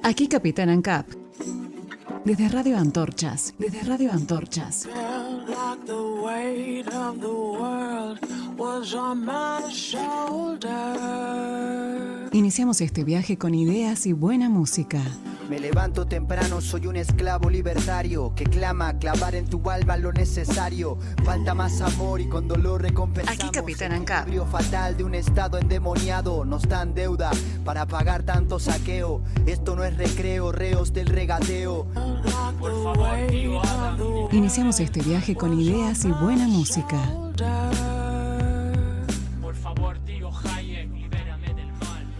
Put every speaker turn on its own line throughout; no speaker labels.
Aquí Capitán ANCAP. Desde Radio Antorchas. Desde Radio Antorchas. Iniciamos este viaje con ideas y buena música.
Me levanto temprano, soy un esclavo libertario que clama clavar en tu alma lo necesario. Falta más amor y con dolor recompensamos.
Aquí Capitán ANCAP.
El equilibrio fatal de un estado endemoniado nos dan deuda para pagar tanto saqueo. Esto no es recreo, reos del regateo.
Por favor, tío Adam.
Iniciamos este viaje con ideas y buena música.
Por favor, tío Hayek, libérame del mal.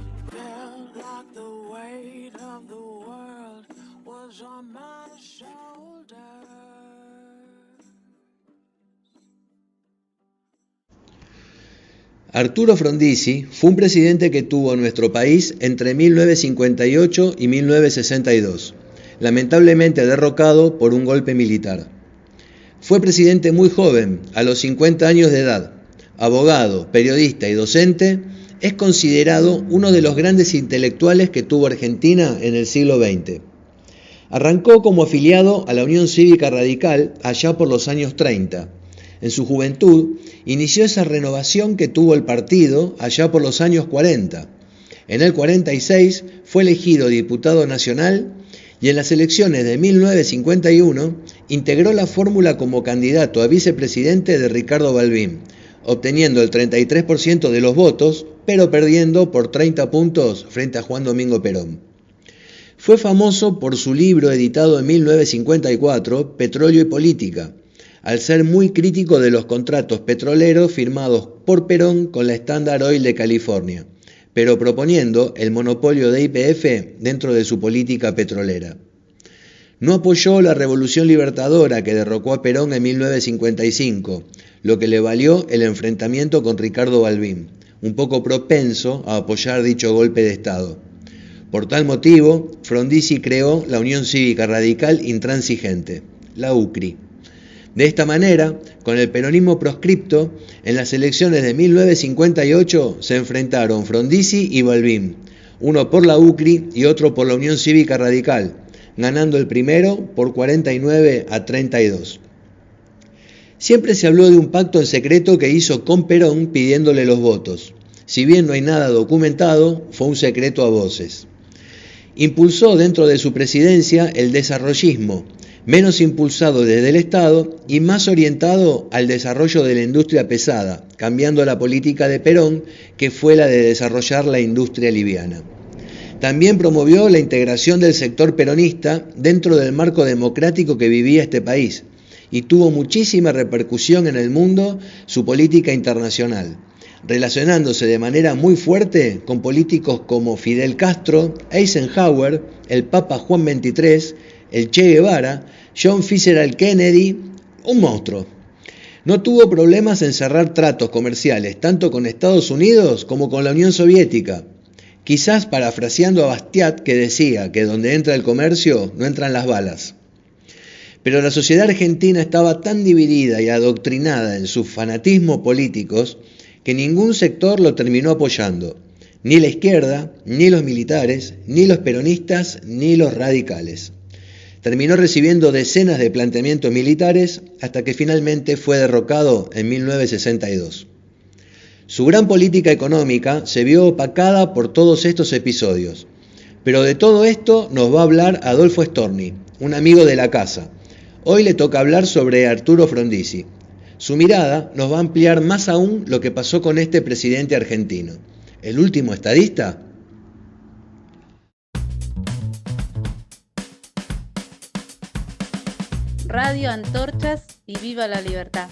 Arturo Frondizi fue un presidente que tuvo nuestro país entre 1958 y 1962, lamentablemente derrocado por un golpe militar. Fue presidente muy joven, a los 50 años de edad. Abogado, periodista y docente, es considerado uno de los grandes intelectuales que tuvo Argentina en el siglo XX. Arrancó como afiliado a la Unión Cívica Radical allá por los años 30. En su juventud inició esa renovación que tuvo el partido allá por los años 40. En el 46 fue elegido diputado nacional y en las elecciones de 1951 integró la fórmula como candidato a vicepresidente de Ricardo Balbín, obteniendo el 33% de los votos, pero perdiendo por 30 puntos frente a Juan Domingo Perón. Fue famoso por su libro editado en 1954, Petróleo y Política, al ser muy crítico de los contratos petroleros firmados por Perón con la Standard Oil de California, pero proponiendo el monopolio de YPF dentro de su política petrolera. No apoyó la Revolución Libertadora que derrocó a Perón en 1955, lo que le valió el enfrentamiento con Ricardo Balbín, un poco propenso a apoyar dicho golpe de Estado. Por tal motivo, Frondizi creó la Unión Cívica Radical Intransigente, la UCRI. De esta manera, con el peronismo proscripto, en las elecciones de 1958 se enfrentaron Frondizi y Balbín, uno por la UCRI y otro por la Unión Cívica Radical, ganando el primero por 49 a 32. Siempre se habló de un pacto en secreto que hizo con Perón pidiéndole los votos. Si bien no hay nada documentado, fue un secreto a voces. Impulsó dentro de su presidencia el desarrollismo, menos impulsado desde el Estado y más orientado al desarrollo de la industria pesada, cambiando la política de Perón, que fue la de desarrollar la industria liviana. También promovió la integración del sector peronista dentro del marco democrático que vivía este país, y tuvo muchísima repercusión en el mundo su política internacional, relacionándose de manera muy fuerte con políticos como Fidel Castro, Eisenhower, el Papa Juan XXIII, el Che Guevara, John Fitzgerald Kennedy, un monstruo. No tuvo problemas en cerrar tratos comerciales, tanto con Estados Unidos como con la Unión Soviética, quizás parafraseando a Bastiat, que decía que donde entra el comercio no entran las balas. Pero la sociedad argentina estaba tan dividida y adoctrinada en sus fanatismos políticos que ningún sector lo terminó apoyando, ni la izquierda, ni los militares, ni los peronistas, ni los radicales. Terminó recibiendo decenas de planteamientos militares hasta que finalmente fue derrocado en 1962. Su gran política económica se vio opacada por todos estos episodios. Pero de todo esto nos va a hablar Adolfo Storni, un amigo de la casa. Hoy le toca hablar sobre Arturo Frondizi. Su mirada nos va a ampliar más aún lo que pasó con este presidente argentino. ¿El último estadista?
Radio Antorchas y viva la libertad.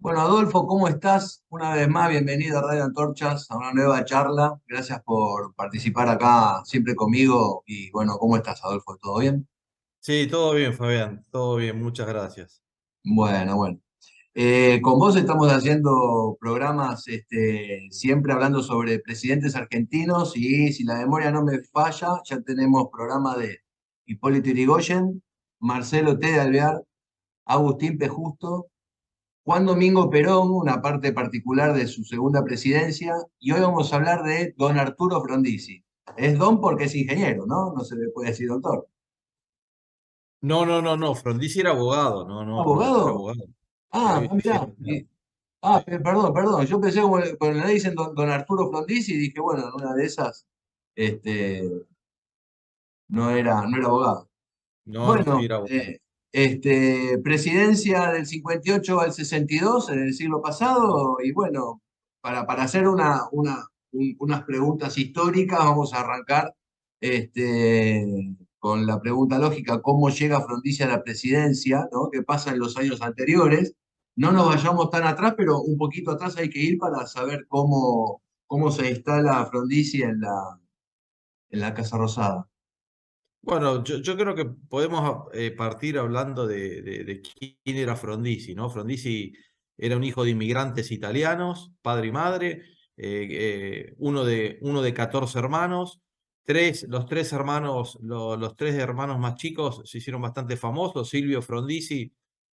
Bueno, Adolfo, ¿cómo estás? Una vez más, bienvenido a Radio Antorchas, a una nueva charla. Gracias por participar acá siempre conmigo. Y bueno, ¿cómo estás, Adolfo? ¿Todo bien?
Sí, todo bien, Fabián, todo bien, muchas gracias.
Bueno. Con vos estamos haciendo programas siempre hablando sobre presidentes argentinos y si la memoria no me falla, ya tenemos programa de Hipólito Yrigoyen, Marcelo T. de Alvear, Agustín P. Justo, Juan Domingo Perón, una parte particular de su segunda presidencia, y hoy vamos a hablar de don Arturo Frondizi. Es don porque es ingeniero, ¿no? No se le puede decir doctor.
No, Frondizi era abogado, no, Frondizi era
¿Abogado?
abogado. Sí,
Mirá. Perdón. Yo pensé como cuando le dicen don Arturo Frondizi y dije, bueno, en una de esas este, no era abogado.
no, sí,
Bueno,
era abogado.
presidencia del 58 al 62 en el siglo pasado, y bueno, para hacer unas preguntas históricas, vamos a arrancar con la pregunta lógica, ¿cómo llega Frondizi a la presidencia? ¿No? ¿Qué pasa en los años anteriores? No nos vayamos tan atrás, pero un poquito atrás hay que ir para saber cómo se instala Frondizi en la Casa Rosada.
Bueno, yo creo que podemos partir hablando de quién era Frondizi, ¿no? Frondizi era un hijo de inmigrantes italianos, padre y madre, uno de 14 hermanos. Los tres hermanos, los tres hermanos más chicos se hicieron bastante famosos. Silvio Frondizi,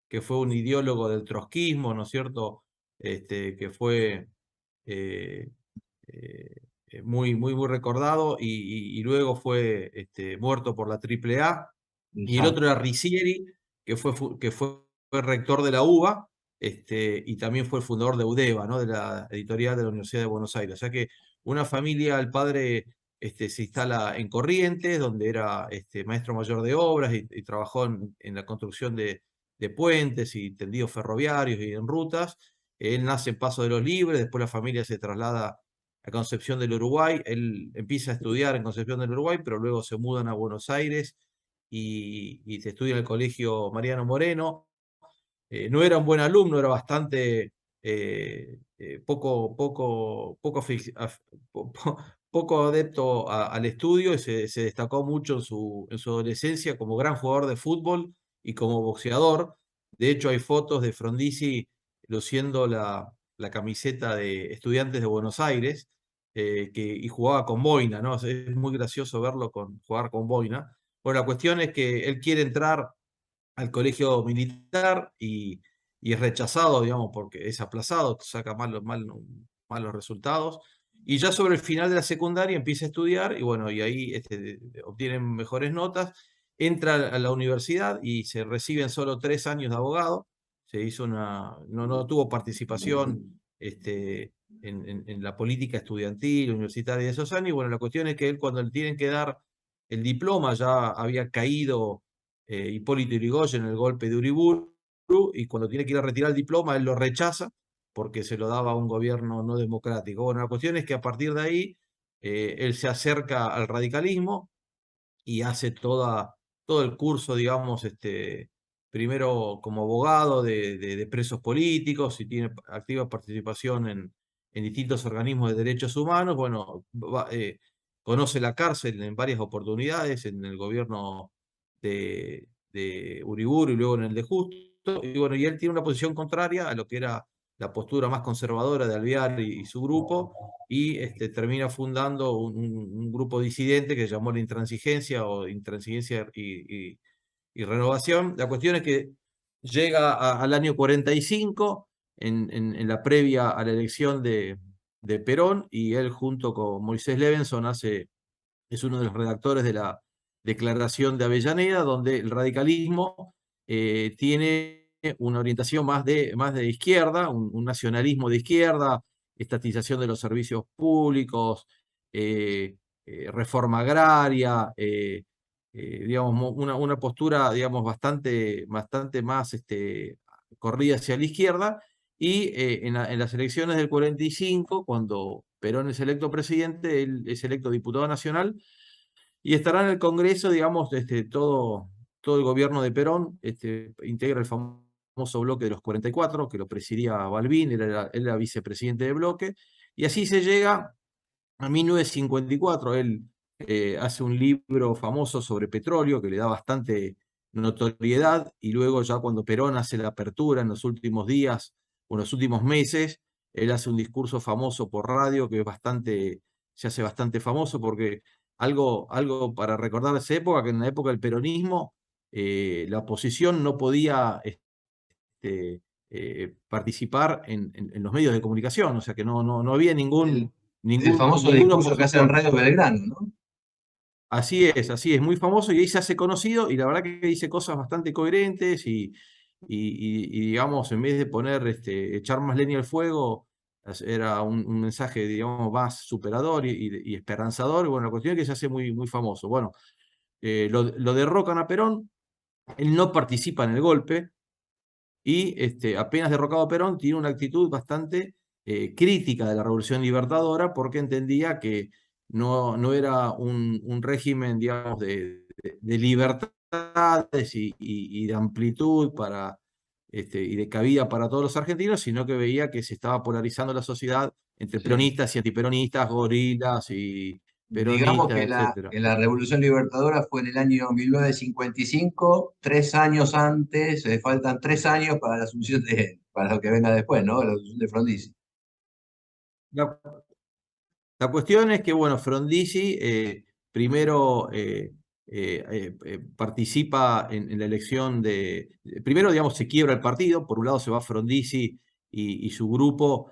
que fue un ideólogo del trotskismo, ¿no es cierto? Que fue eh, eh, muy recordado y luego fue muerto por la AAA. Y el
Exacto.
otro era Ricieri, fue rector de la UBA, y también fue el fundador de UDEVA, ¿no? De la editorial de la Universidad de Buenos Aires. O sea que una familia, el padre se instala en Corrientes, donde era maestro mayor de obras y trabajó en la construcción de puentes y tendidos ferroviarios y en rutas. Él nace en Paso de los Libres, después la familia se traslada a Concepción del Uruguay. Él empieza a estudiar en Concepción del Uruguay, pero luego se mudan a Buenos Aires y se estudia en el colegio Mariano Moreno. No era un buen alumno, era bastante poco adepto al estudio y se destacó mucho en su adolescencia como gran jugador de fútbol y como boxeador. De hecho, hay fotos de Frondizi luciendo la camiseta de Estudiantes de Buenos Aires y jugaba con boina, ¿no? Es muy gracioso verlo jugar con boina. Bueno, la cuestión es que él quiere entrar al colegio militar y es rechazado, digamos, porque es aplazado, saca malos resultados. Y ya sobre el final de la secundaria empieza a estudiar y bueno, y ahí obtienen mejores notas, entra a la universidad y se reciben solo 3 años de abogado. No tuvo participación en la política estudiantil, universitaria de esos años. Y bueno, la cuestión es que él cuando le tienen que dar el diploma ya había caído Hipólito Yrigoyen en el golpe de Uriburu, y cuando tiene que ir a retirar el diploma, él lo rechaza porque se lo daba a un gobierno no democrático. Bueno, la cuestión es que a partir de ahí él se acerca al radicalismo y hace todo el curso, digamos, primero como abogado de presos políticos y tiene activa participación en distintos organismos de derechos humanos. Bueno, conoce la cárcel en varias oportunidades, en el gobierno de Uriburu y luego en el de Justo. Y bueno, y él tiene una posición contraria a lo que era la postura más conservadora de Alvear y su grupo, y termina fundando un grupo disidente que se llamó la Intransigencia o Intransigencia y Renovación. La cuestión es que llega al año 45, en la previa a la elección de Perón, y él junto con Moisés Levenson es uno de los redactores de la Declaración de Avellaneda, donde el radicalismo tiene una orientación más de izquierda, un nacionalismo de izquierda, estatización de los servicios públicos, reforma agraria, digamos, una postura, digamos, bastante más corrida hacia la izquierda. Y en las elecciones del 45, cuando Perón es electo presidente, él es electo diputado nacional y estará en el Congreso, digamos, todo el gobierno de Perón, integra el famoso famoso bloque de los 44, que lo presidía Balbín, él era vicepresidente de bloque, y así se llega a 1954. Él hace un libro famoso sobre petróleo que le da bastante notoriedad, y luego ya cuando Perón hace la apertura en los últimos días o en los últimos meses, él hace un discurso famoso por radio que es se hace bastante famoso porque algo para recordar de esa época, que en la época del peronismo la oposición no podía participar en los medios de comunicación, o sea que no había
El famoso
ningún
discurso que hace en
opositor.
Radio Belgrano, ¿no?
Así es, muy famoso, y ahí se hace conocido, y la verdad que dice cosas bastante coherentes, y digamos, en vez de echar más leña al fuego, era un mensaje, digamos, más superador y esperanzador. Y bueno, la cuestión es que se hace muy famoso. Bueno, lo derrocan a Perón, él no participa en el golpe, y apenas derrocado Perón, tiene una actitud bastante crítica de la Revolución Libertadora, porque entendía que no era un régimen, digamos, de libertades y de amplitud y de cabida para todos los argentinos, sino que veía que se estaba polarizando la sociedad entre
Sí.
peronistas y antiperonistas, gorilas y
Digamos
peronistas, etcétera.
que la Revolución Libertadora fue en el año 1955, 3 años antes, faltan 3 años para la asunción para lo que venga después, ¿no? La asunción de Frondizi.
La, la cuestión es que, bueno, Frondizi primero participa en la elección primero, digamos, se quiebra el partido. Por un lado se va Frondizi y su grupo.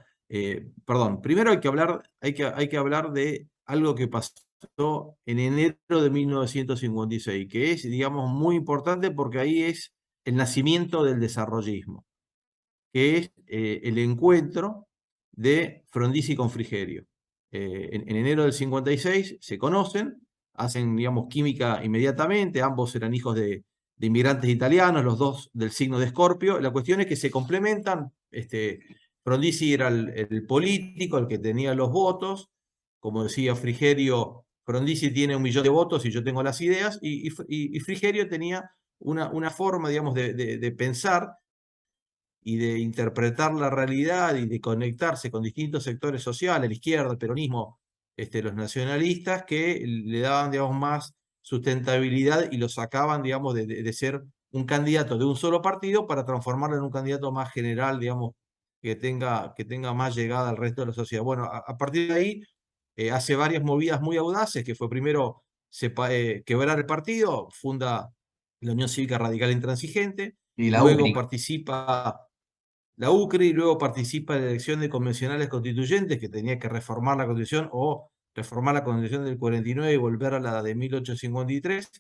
Perdón, primero hay que hablar de algo que pasó en enero de 1956, que es, digamos, muy importante porque ahí es el nacimiento del desarrollismo, que es el encuentro de Frondizi con Frigerio. En enero del 56 se conocen, hacen, digamos, química inmediatamente. Ambos eran hijos de inmigrantes italianos, los dos del signo de Escorpio. La cuestión es que se complementan. Frondizi era el político, el que tenía los votos. Como decía Frigerio, Frondizi tiene 1 millón de votos y yo tengo las ideas, y Frigerio tenía una forma, digamos, de pensar y de interpretar la realidad y de conectarse con distintos sectores sociales, la izquierda, el peronismo, los nacionalistas, que le daban, digamos, más sustentabilidad y lo sacaban, digamos, de ser un candidato de un solo partido para transformarlo en un candidato más general, digamos, que tenga más llegada al resto de la sociedad. Bueno, a partir de ahí hace varias movidas muy audaces, que fue primero quebrar el partido, funda la Unión Cívica Radical Intransigente,
Y la
luego
UCRI.
participa la UCRI, luego participa en la elección de convencionales constituyentes, que tenía que reformar la Constitución o reformar la Constitución del 49 y volver a la de 1853.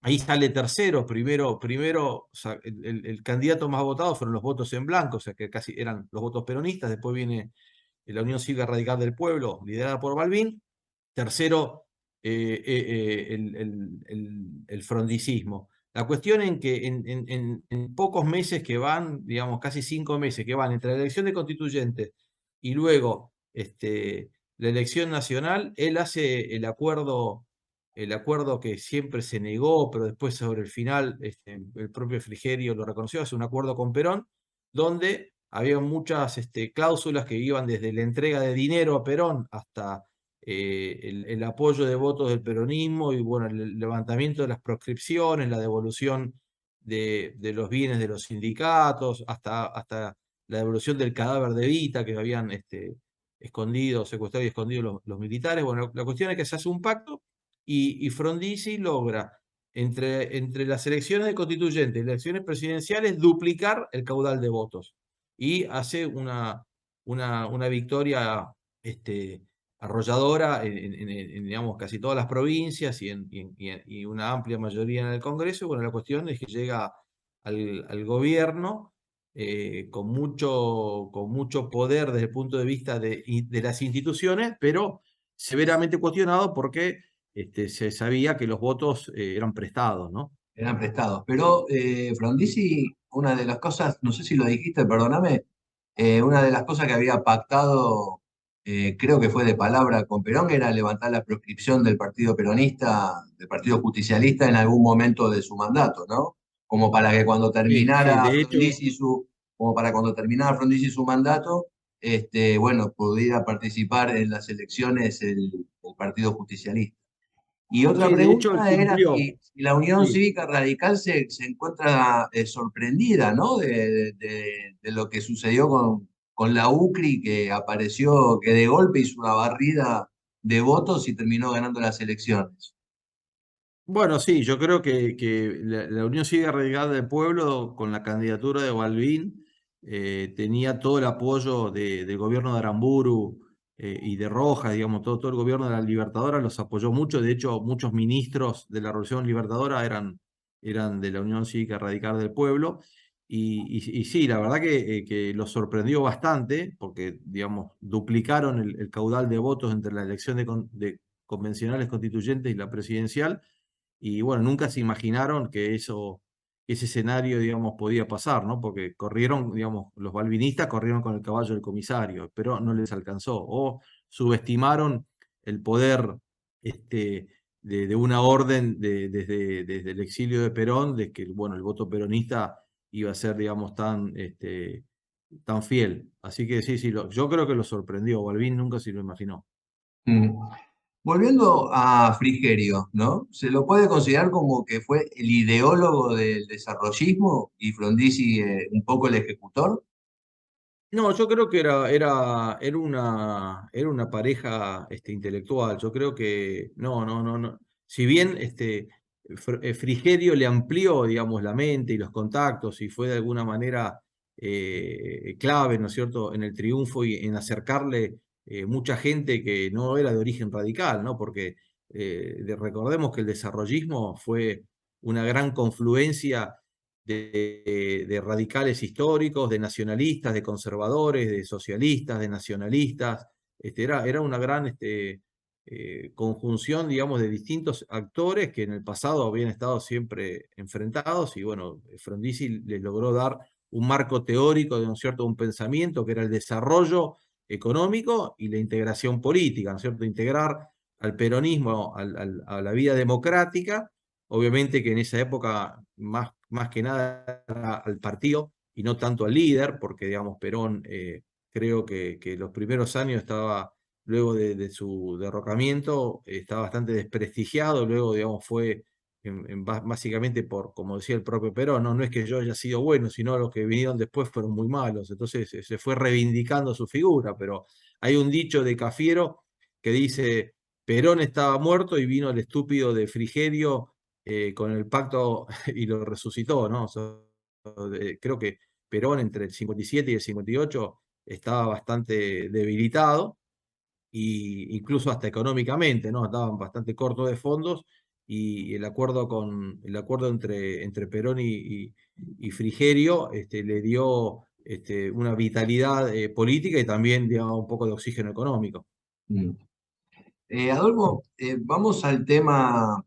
Ahí sale tercero. Primero o sea, el candidato más votado fueron los votos en blanco, o sea que casi eran los votos peronistas. Después viene la Unión Cívica Radical del Pueblo, liderada por Balbín. Tercero, el frondicismo. La cuestión en que en pocos meses que van, digamos casi 5 meses que van entre la elección de constituyentes y luego la elección nacional, él hace el acuerdo que siempre se negó, pero después sobre el final el propio Frigerio lo reconoció, hace un acuerdo con Perón, donde había muchas cláusulas que iban desde la entrega de dinero a Perón hasta el apoyo de votos del peronismo, y bueno, el levantamiento de las proscripciones, la devolución de los bienes de los sindicatos, hasta la devolución del cadáver de Evita que habían escondido, secuestrado y escondido los militares. Bueno, la cuestión es que se hace un pacto, y Frondizi logra entre las elecciones de constituyentes y las elecciones presidenciales duplicar el caudal de votos, y hace una victoria arrolladora digamos, casi todas las provincias y una amplia mayoría en el Congreso. Y bueno, la cuestión es que llega al gobierno con mucho poder desde el punto de vista de las instituciones, pero severamente cuestionado porque se sabía que los votos eran prestados, ¿no?
Eran prestados. Pero Frondizi, una de las cosas, no sé si lo dijiste, perdóname, una de las cosas que había pactado, creo que fue de palabra con Perón, era levantar la proscripción del partido peronista, del partido justicialista en algún momento de su mandato, ¿no? como para que cuando
Sí, sí,
terminara
de hecho,
Frondizi como para cuando terminara Frondizi su mandato, bueno, pudiera participar en las elecciones el Partido Justicialista. Y otra
sí, de hecho él
pregunta era
cumplió.
si la Unión
Sí.
Cívica Radical se encuentra sorprendida, ¿no? De lo que sucedió con la UCRI, que apareció, que de golpe hizo una barrida de votos y terminó ganando las elecciones.
Bueno, sí, yo creo que la Unión Cívica Radical del Pueblo, con la candidatura de Balbín, tenía todo el apoyo del gobierno de Aramburu y de Rojas, digamos, todo el gobierno de la Libertadora los apoyó mucho. De hecho, muchos ministros de la Revolución Libertadora eran de la Unión Cívica Radical del Pueblo. Y sí, la verdad que los sorprendió bastante, porque, digamos, duplicaron el caudal de votos entre la elección de convencionales constituyentes y la presidencial. Y bueno, nunca se imaginaron que ese escenario, digamos, podía pasar, ¿no? Porque corrieron, digamos, los balvinistas corrieron con el caballo del comisario, pero no les alcanzó. O subestimaron el poder de una orden desde el exilio de Perón, de que, bueno, el voto peronista iba a ser, digamos, tan fiel. Así que sí, sí, yo creo que lo sorprendió. Balvin nunca se lo imaginó.
Mm. Volviendo a Frigerio, ¿no? ¿Se lo puede considerar como que fue el ideólogo del desarrollismo y Frondizi un poco el ejecutor?
No, yo creo que era una pareja intelectual. Yo creo que no, no, no, no. Si bien Frigerio le amplió, digamos, la mente y los contactos y fue de alguna manera clave, ¿no es cierto?, en el triunfo y en acercarle mucha gente que no era de origen radical, ¿no? Porque recordemos que el desarrollismo fue una gran confluencia de radicales históricos, de nacionalistas, de conservadores, de socialistas, de nacionalistas. Era una gran conjunción, digamos, de distintos actores que en el pasado habían estado siempre enfrentados y bueno, Frondizi les logró dar un marco teórico, ¿no es cierto?, un pensamiento que era el desarrollo económico y la integración política, ¿no es cierto?, integrar al peronismo a la vida democrática. Obviamente que en esa época más que nada al partido y no tanto al líder, porque digamos Perón creo que los primeros años estaba, luego de su derrocamiento, estaba bastante desprestigiado, luego digamos fue básicamente por, como decía el propio Perón, no es que yo haya sido bueno, sino los que vinieron después fueron muy malos, entonces se fue reivindicando su figura, pero hay un dicho de Cafiero que dice, Perón estaba muerto y vino el estúpido de Frigerio con el pacto y lo resucitó, ¿no? O sea, creo que Perón entre el 57 y el 58 estaba bastante debilitado, y incluso hasta económicamente, ¿no? Estaban bastante cortos de fondos, y el acuerdo entre Perón y Frigerio le dio una vitalidad política y también, digamos, un poco de oxígeno económico.
Mm. Adolfo, vamos al tema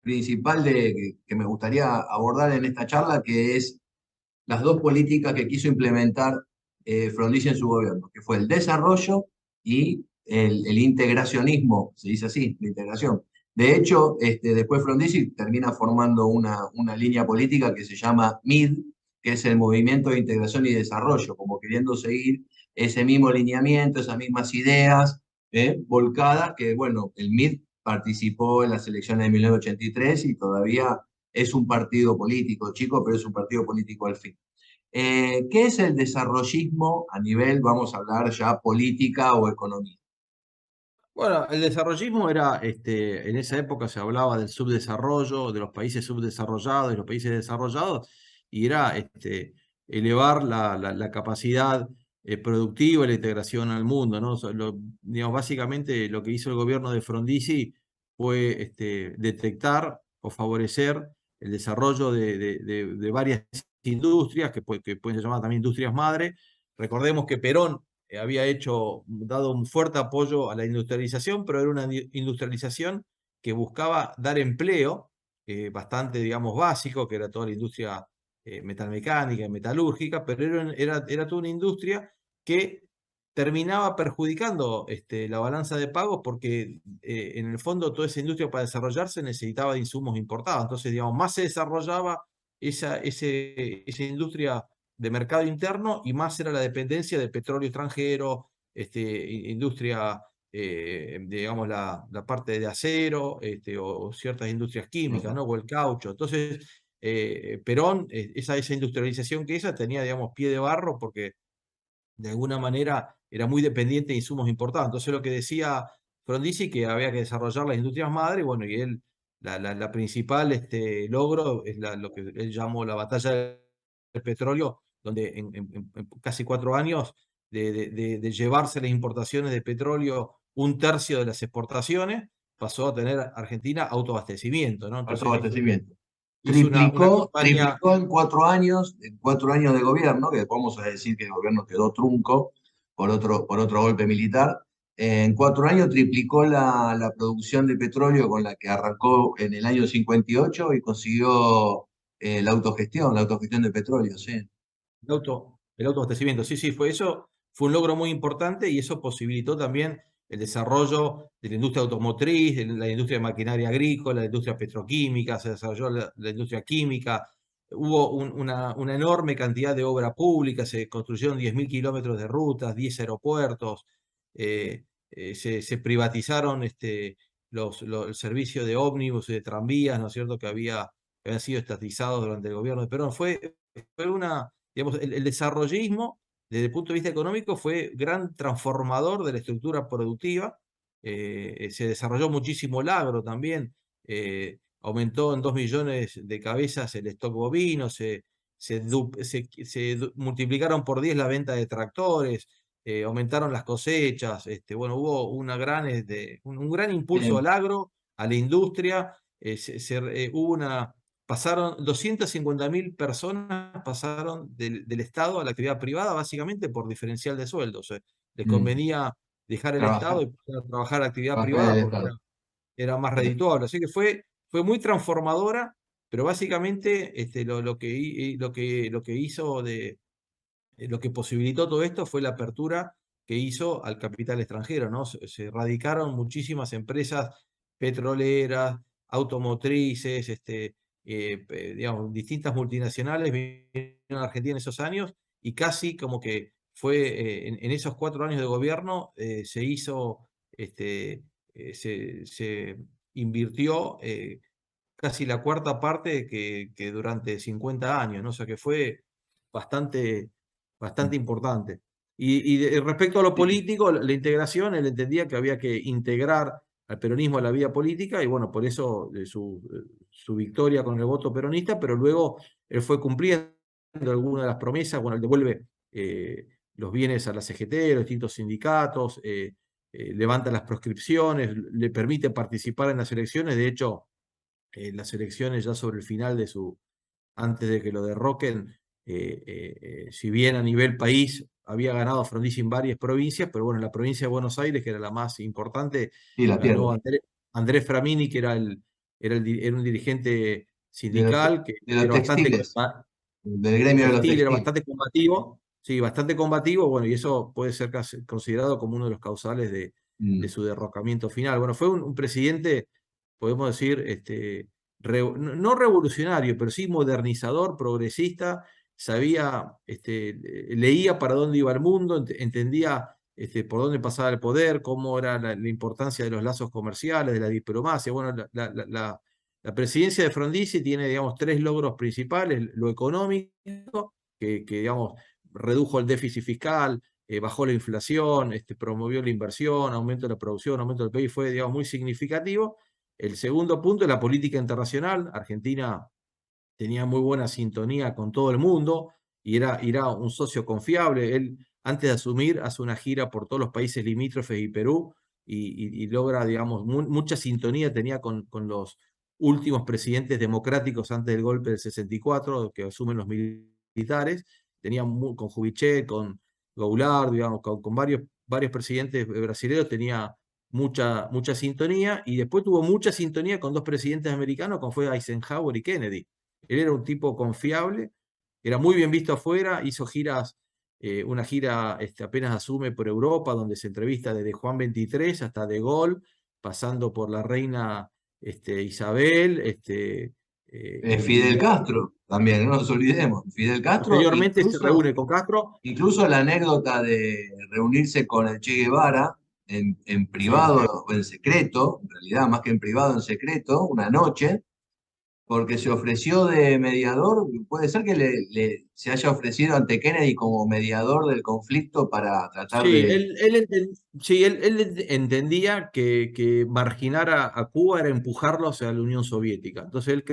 principal que me gustaría abordar en esta charla, que es las dos políticas que quiso implementar Frondizi en su gobierno, que fue el desarrollo y el integracionismo, se dice así, la integración. De hecho, después Frondizi termina formando una línea política que se llama MID, que es el Movimiento de Integración y Desarrollo, como queriendo seguir ese mismo lineamiento, esas mismas ideas volcadas, que bueno, el MID participó en las elecciones de 1983 y todavía es un partido político, chico, pero es un partido político al fin. ¿Qué es el desarrollismo a nivel, vamos a hablar ya, política o economía?
Bueno, el desarrollismo era, en esa época se hablaba del subdesarrollo, de los países subdesarrollados y los países desarrollados, y era elevar la capacidad productiva y la integración al mundo, ¿no? O sea, digamos, básicamente lo que hizo el gobierno de Frondizi fue detectar o favorecer el desarrollo de varias industrias, que pueden ser llamadas también industrias madre. Recordemos que Perón había dado un fuerte apoyo a la industrialización, pero era una industrialización que buscaba dar empleo bastante, digamos, básico, que era toda la industria metalmecánica y metalúrgica, pero era toda una industria que terminaba perjudicando la balanza de pagos porque en el fondo toda esa industria para desarrollarse necesitaba de insumos importados. Entonces, digamos, más se desarrollaba esa industria de mercado interno y más era la dependencia de petróleo extranjero, industria, digamos, la parte de acero, o ciertas industrias químicas, ¿no? O el caucho. Entonces, Perón, esa industrialización que esa tenía, digamos, pie de barro porque de alguna manera era muy dependiente de insumos importados. Entonces lo que decía Frondizi que había que desarrollar las industrias madres, bueno, y él, la principal logro es lo que él llamó la batalla del petróleo, donde en casi 4 años de llevarse las importaciones de petróleo un tercio de las exportaciones, pasó a tener Argentina autoabastecimiento, ¿no? Entonces
Autoabastecimiento.
hizo una campaña.
Triplicó en 4 años de gobierno, que vamos a decir que el gobierno quedó trunco por otro golpe militar. En 4 años triplicó la producción de petróleo con la que arrancó en el año 58 y consiguió la autogestión de petróleo, sí.
El autoabastecimiento, sí, sí, fue un logro muy importante y eso posibilitó también el desarrollo de la industria automotriz, de la industria de maquinaria agrícola, la industria petroquímica, se desarrolló la industria química, hubo una enorme cantidad de obra pública, se construyeron 10.000 kilómetros de rutas, 10 aeropuertos, se privatizaron el servicio de ómnibus y de tranvías, ¿no es cierto?, que habían sido estatizados durante el gobierno de Perón. Fue digamos, el desarrollismo, desde el punto de vista económico, fue gran transformador de la estructura productiva. Se desarrolló muchísimo el agro también. Aumentó en 2 millones de cabezas el stock bovino, se multiplicaron por 10 la venta de tractores, aumentaron las cosechas. Bueno, hubo un gran impulso al agro, a la industria. Hubo pasaron 250.000 personas pasaron del Estado a la actividad privada, básicamente por diferencial de sueldos. Les convenía dejar el Estado y pasar a trabajar a la actividad privada porque era más redituable. Así que fue muy transformadora, pero básicamente lo que hizo lo que posibilitó todo esto fue la apertura que hizo al capital extranjero, ¿no? Se radicaron muchísimas empresas petroleras, automotrices, digamos, distintas multinacionales vinieron a Argentina en esos años y casi como que fue en esos 4 años de gobierno se hizo, se invirtió casi la cuarta parte que durante 50 años, ¿no? O sea que fue bastante importante. Y respecto a lo político, la integración, él entendía que había que integrar al peronismo a la vida política y bueno, por eso su victoria con el voto peronista, pero luego él fue cumpliendo algunas de las promesas, bueno, él devuelve los bienes a la CGT, a los distintos sindicatos, levanta las proscripciones, le permite participar en las elecciones, de hecho, las elecciones ya sobre el final antes de que lo derroquen, si bien a nivel país había ganado Frondizi en varias provincias, pero bueno, en la provincia de Buenos Aires, que era la más importante,
Sí, la
ganó
pierde.
Andrés Framini, que era un dirigente sindical, que
De los
era bastante
textiles, del gremio de los
textil, era
textiles.
bastante combativo, sí, bastante combativo, bueno, y eso puede ser considerado como uno de los causales de su derrocamiento final. Bueno, fue un presidente, podemos decir, no revolucionario, pero sí modernizador, progresista, sabía, leía para dónde iba el mundo, entendía por dónde pasaba el poder, cómo era la importancia de los lazos comerciales, de la diplomacia. Bueno, la presidencia de Frondizi tiene, digamos, 3 logros principales: lo económico, que digamos, redujo el déficit fiscal, bajó la inflación, promovió la inversión, aumento de la producción, aumento del PIB, fue, digamos, muy significativo. El segundo punto es la política internacional. Argentina tenía muy buena sintonía con todo el mundo y era un socio confiable. Él, antes de asumir, hace una gira por todos los países limítrofes y Perú y logra, digamos, mucha sintonía tenía con los últimos presidentes democráticos antes del golpe del 64, que asumen los militares. Tenía con Kubitschek, con Goulart, digamos, con varios presidentes brasileños, tenía mucha sintonía, y después tuvo mucha sintonía con 2 presidentes americanos, como fue Eisenhower y Kennedy. Él era un tipo confiable, era muy bien visto afuera, hizo giras, una gira apenas asume por Europa, donde se entrevista desde Juan XXIII hasta De Gaulle, pasando por la reina Isabel.
Fidel Castro. también, no nos olvidemos. Fidel Castro,
Posteriormente se reúne con Castro.
incluso la anécdota de reunirse con el Che Guevara en
Sí.
privado o en secreto, en realidad más que en privado, en secreto, una noche, porque se ofreció de mediador, puede ser que se haya ofrecido ante Kennedy como mediador del conflicto para tratar
Sí,
de...
él entendía que marginar a Cuba era empujarlo hacia la Unión Soviética. Entonces él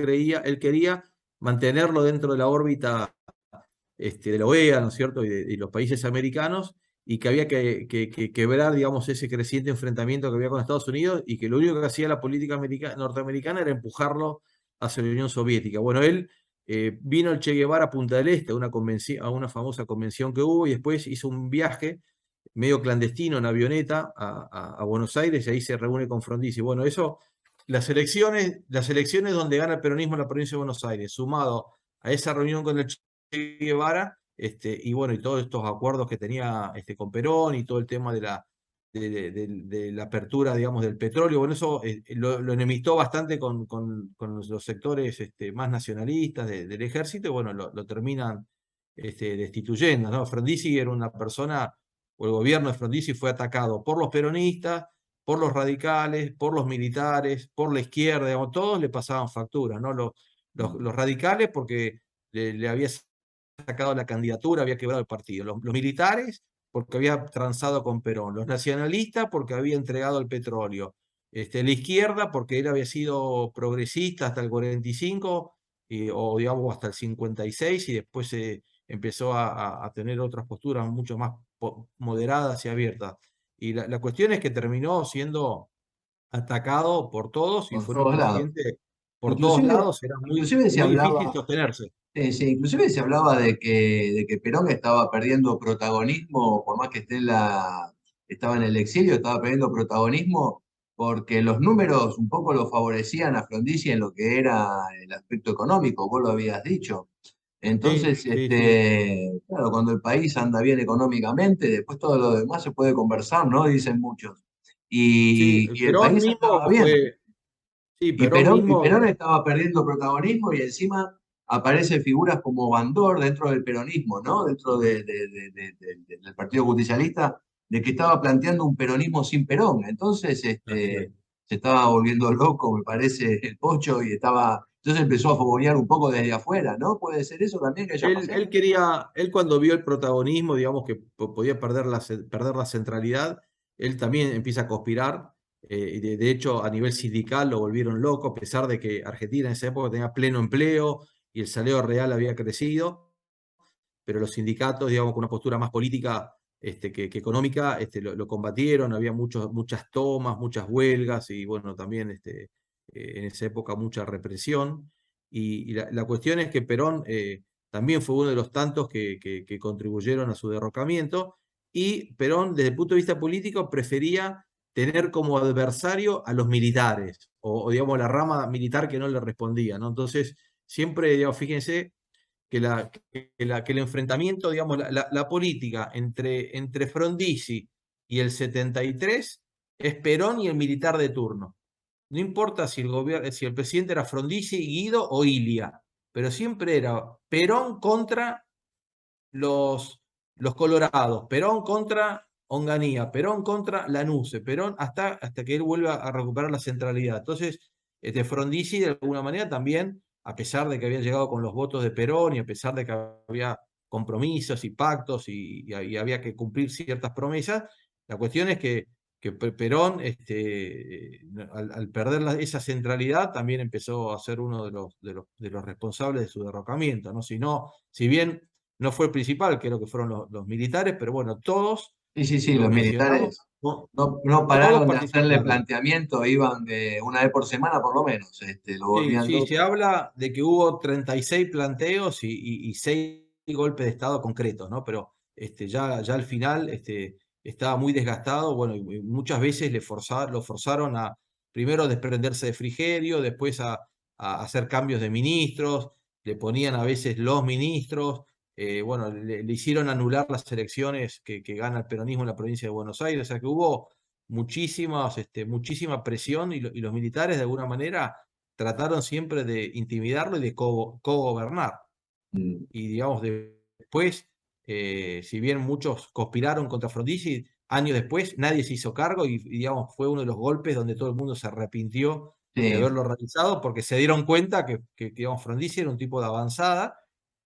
quería mantenerlo dentro de la órbita de la OEA, ¿no es cierto?, y los países americanos, y que había que quebrar, digamos, ese creciente enfrentamiento que había con Estados Unidos, y que lo único que hacía la política norteamericana era empujarlo hacia la Unión Soviética. Bueno, él vino el Che Guevara a Punta del Este, a una famosa convención que hubo, y después hizo un viaje medio clandestino en avioneta a Buenos Aires, y ahí se reúne con Frondizi. Bueno, eso, las elecciones donde gana el peronismo en la provincia de Buenos Aires, sumado a esa reunión con el Che Guevara, y bueno, y todos estos acuerdos que tenía con Perón, y todo el tema de la apertura, digamos, del petróleo. Bueno, eso lo enemistó bastante con los sectores más nacionalistas del ejército, y bueno, lo terminan destituyendo, ¿no? Frondizi era una persona, o el gobierno de Frondizi fue atacado por los peronistas, por los radicales, por los militares, por la izquierda, digamos, todos le pasaban factura, ¿no? Los radicales porque le había sacado la candidatura, había quebrado el partido. Los militares porque había transado con Perón. Los nacionalistas porque había entregado el petróleo. La izquierda porque él había sido progresista hasta el 45, o digamos hasta el 56, y después empezó a tener otras posturas mucho más moderadas y abiertas. Y la cuestión es que terminó siendo atacado por todos y
por
fue un
todos lados.
presidente por todos
Inclusive,
lados, era
inclusive se
muy difícil
hablaba,
sostenerse.
sí, inclusive se hablaba de que Perón estaba perdiendo protagonismo, por más que estaba en el exilio, estaba perdiendo protagonismo porque los números un poco lo favorecían a Frondizi en lo que era el aspecto económico, vos lo habías dicho.
Sí,
Entonces,
sí, sí.
claro, cuando el país anda bien económicamente, después todo lo demás se puede conversar, ¿no? Dicen muchos.
Sí,
Y el
Perón
país andaba
mismo
bien.
fue, sí,
Y
Perón
Perón, y
mismo,
Perón estaba perdiendo protagonismo y encima aparecen figuras como Bandor dentro del peronismo, ¿no? Dentro del Partido Justicialista, de que estaba planteando un peronismo sin Perón. Entonces,
así es.
se estaba volviendo loco, me parece, el Pocho, entonces empezó a fogonear un poco desde afuera, ¿no? ¿Puede ser eso también que haya pasado?
Él cuando vio el protagonismo, digamos que podía perder la centralidad, él también empieza a conspirar. Y de hecho, a nivel sindical lo volvieron loco, a pesar de que Argentina en esa época tenía pleno empleo y el salario real había crecido, pero los sindicatos, digamos, con una postura más política que económica, lo combatieron. Había muchas tomas, muchas huelgas, y bueno, también en esa época mucha represión. Y la cuestión es que Perón también fue uno de los tantos que contribuyeron a su derrocamiento, y Perón, desde el punto de vista político, prefería tener como adversario a los militares, digamos, la rama militar que no le respondía, ¿no? Entonces, siempre, digamos, fíjense que el enfrentamiento, digamos, la política entre Frondizi y el 73 es Perón y el militar de turno. No importa si el presidente era Frondizi, Guido o Ilia, pero siempre era Perón contra los colorados, Perón contra Onganía, Perón contra Lanuse, Perón hasta que él vuelva a recuperar la centralidad. Entonces, Frondizi de alguna manera también, a pesar de que había llegado con los votos de Perón, y a pesar de que había compromisos y pactos, y había que cumplir ciertas promesas, la cuestión es que Perón, al perder esa centralidad, también empezó a ser uno de los responsables de su derrocamiento, ¿no? Si bien no fue el principal, creo que fueron los militares, pero bueno, todos,
Sí, sí,
y
sí,
los
los
mencionamos,
militares no
todos
pararon de hacerle
participaron.
planteamiento, iban una vez por semana por lo menos, lo
Sí,
volvían
sí, se
loco.
habla de que hubo 36 planteos y 6 golpes de Estado concretos, ¿no? Pero ya al final estaba muy desgastado, bueno, y muchas veces lo forzaron a primero desprenderse de Frigerio, después a hacer cambios de ministros, le ponían a veces los ministros, bueno, le hicieron anular las elecciones que gana el peronismo en la provincia de Buenos Aires, o sea que hubo muchísima presión, y los militares de alguna manera trataron siempre de intimidarlo y de co-gobernar. Y digamos, después, si bien muchos conspiraron contra Frondizi, años después nadie se hizo cargo y, digamos, fue uno de los golpes donde todo el mundo se arrepintió de
Sí,
haberlo realizado porque se dieron cuenta que digamos, Frondizi era un tipo de avanzada,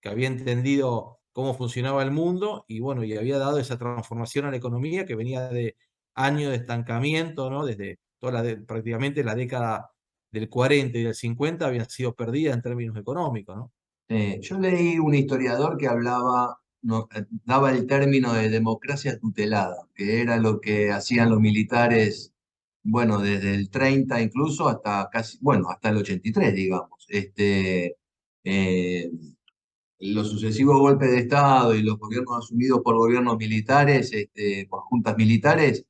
que había entendido cómo funcionaba el mundo y bueno, y había dado esa transformación a la economía que venía de años de estancamiento, ¿no? Desde prácticamente la década del 40 y del 50 habían sido perdidas en términos económicos, ¿no?
Yo leí un historiador que hablaba, daba el término de democracia tutelada, que era lo que hacían los militares, bueno, desde el 30 incluso hasta casi, bueno, hasta el 83, digamos. Eh, los sucesivos golpes de Estado y los gobiernos asumidos por gobiernos militares, por juntas militares,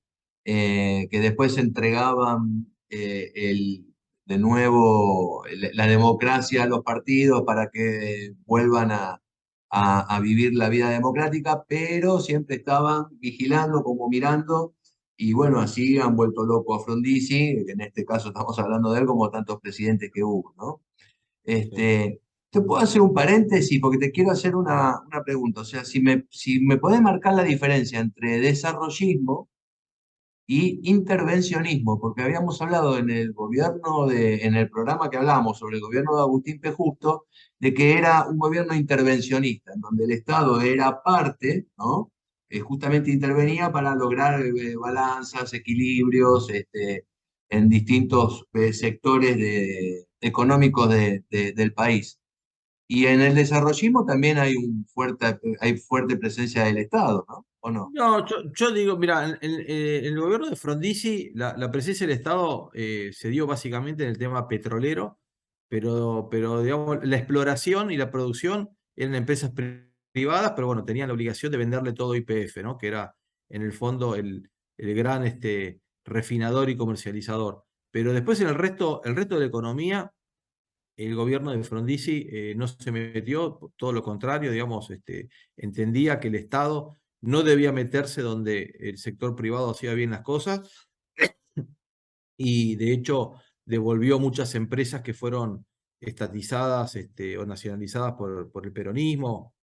que después entregaban de nuevo la democracia a los partidos para que vuelvan a vivir la vida democrática, pero siempre estaban vigilando, como mirando, y bueno, así han vuelto loco a Frondizi, que en este caso estamos hablando de él como tantos presidentes que hubo, ¿no?
Sí.
Te puedo hacer un paréntesis porque te quiero hacer una pregunta. O sea, si me podés marcar la diferencia entre desarrollismo y intervencionismo, porque habíamos hablado en el en el programa que hablábamos sobre el gobierno de Agustín P. Justo, de que era un gobierno intervencionista, en donde el Estado era parte, ¿no? Justamente intervenía para lograr balanzas, equilibrios, en distintos sectores económicos del país. Y en el desarrollismo también hay fuerte presencia del Estado, ¿no? ¿O no?
No, yo digo, mira, en el gobierno de Frondizi, la presencia del Estado se dio básicamente en el tema petrolero, pero digamos, la exploración y la producción eran empresas privadas, pero bueno, tenían la obligación de venderle todo YPF, ¿no? Que era en el fondo el gran refinador y comercializador. Pero después en el resto de la economía, el gobierno de Frondizi no se metió, todo lo contrario, digamos, entendía que el Estado no debía meterse donde el sector privado hacía bien las cosas y de hecho devolvió muchas empresas que fueron estatizadas o nacionalizadas por el peronismo,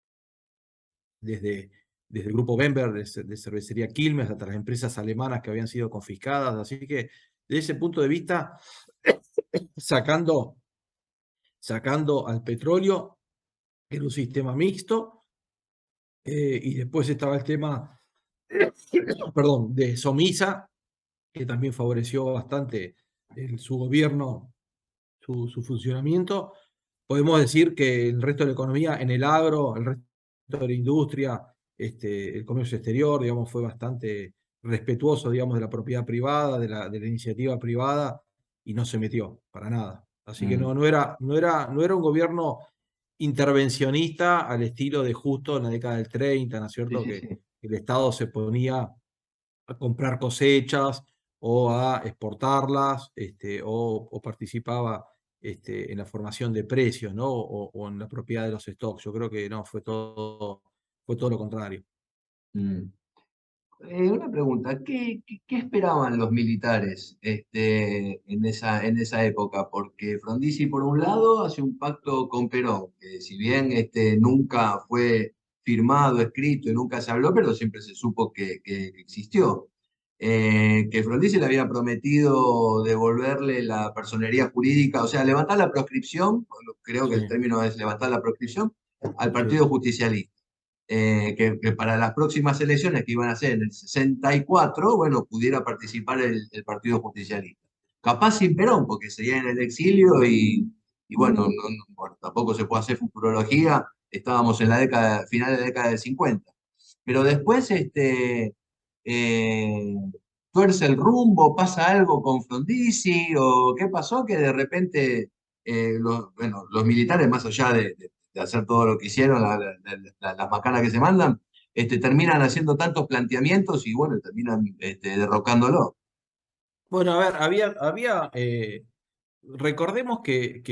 desde el grupo Bember de cervecería Quilmes hasta las empresas alemanas que habían sido confiscadas. Así que desde ese punto de vista, sacando, sacando al petróleo, era un sistema mixto. Y después estaba el tema, perdón, de Somisa, que también favoreció bastante su gobierno, su funcionamiento. Podemos decir que el resto de la economía, en el agro, el resto de la industria, el comercio exterior, digamos, fue bastante respetuoso, digamos, de la propiedad privada, de la iniciativa privada, y no se metió para nada. Así que
Mm.
no era un gobierno intervencionista al estilo de Justo en la década del 30, ¿no es
Sí,
cierto?
sí,
Que
sí.
el Estado se ponía a comprar cosechas o a exportarlas, o participaba en la formación de precios, ¿no? O en la propiedad de los stocks. Yo creo que no, fue todo lo contrario.
Mm. Una pregunta, ¿qué esperaban los militares en esa época? Porque Frondizi, por un lado, hace un pacto con Perón, que si bien nunca fue firmado, escrito y nunca se habló, pero siempre se supo que existió. Que Frondizi le había prometido devolverle la personería jurídica, o sea, levantar la proscripción, bueno, creo que el
Sí,
término es levantar la proscripción, al
sí.
Partido Justicialista. Que para las próximas elecciones que iban a ser en el 64, bueno, pudiera participar el Partido Justicialista. Capaz sin Perón, porque seguía en el exilio y bueno, bueno, tampoco se puede hacer futurología, estábamos en la década, final de la década del 50. Pero después eh, tuerce el rumbo, pasa algo con Frondizi, o qué pasó que de repente bueno, los militares, más allá de hacer todo lo que hicieron, las macanas que se mandan, terminan haciendo tantos planteamientos y bueno, terminan derrocándolo.
Bueno, a ver, recordemos que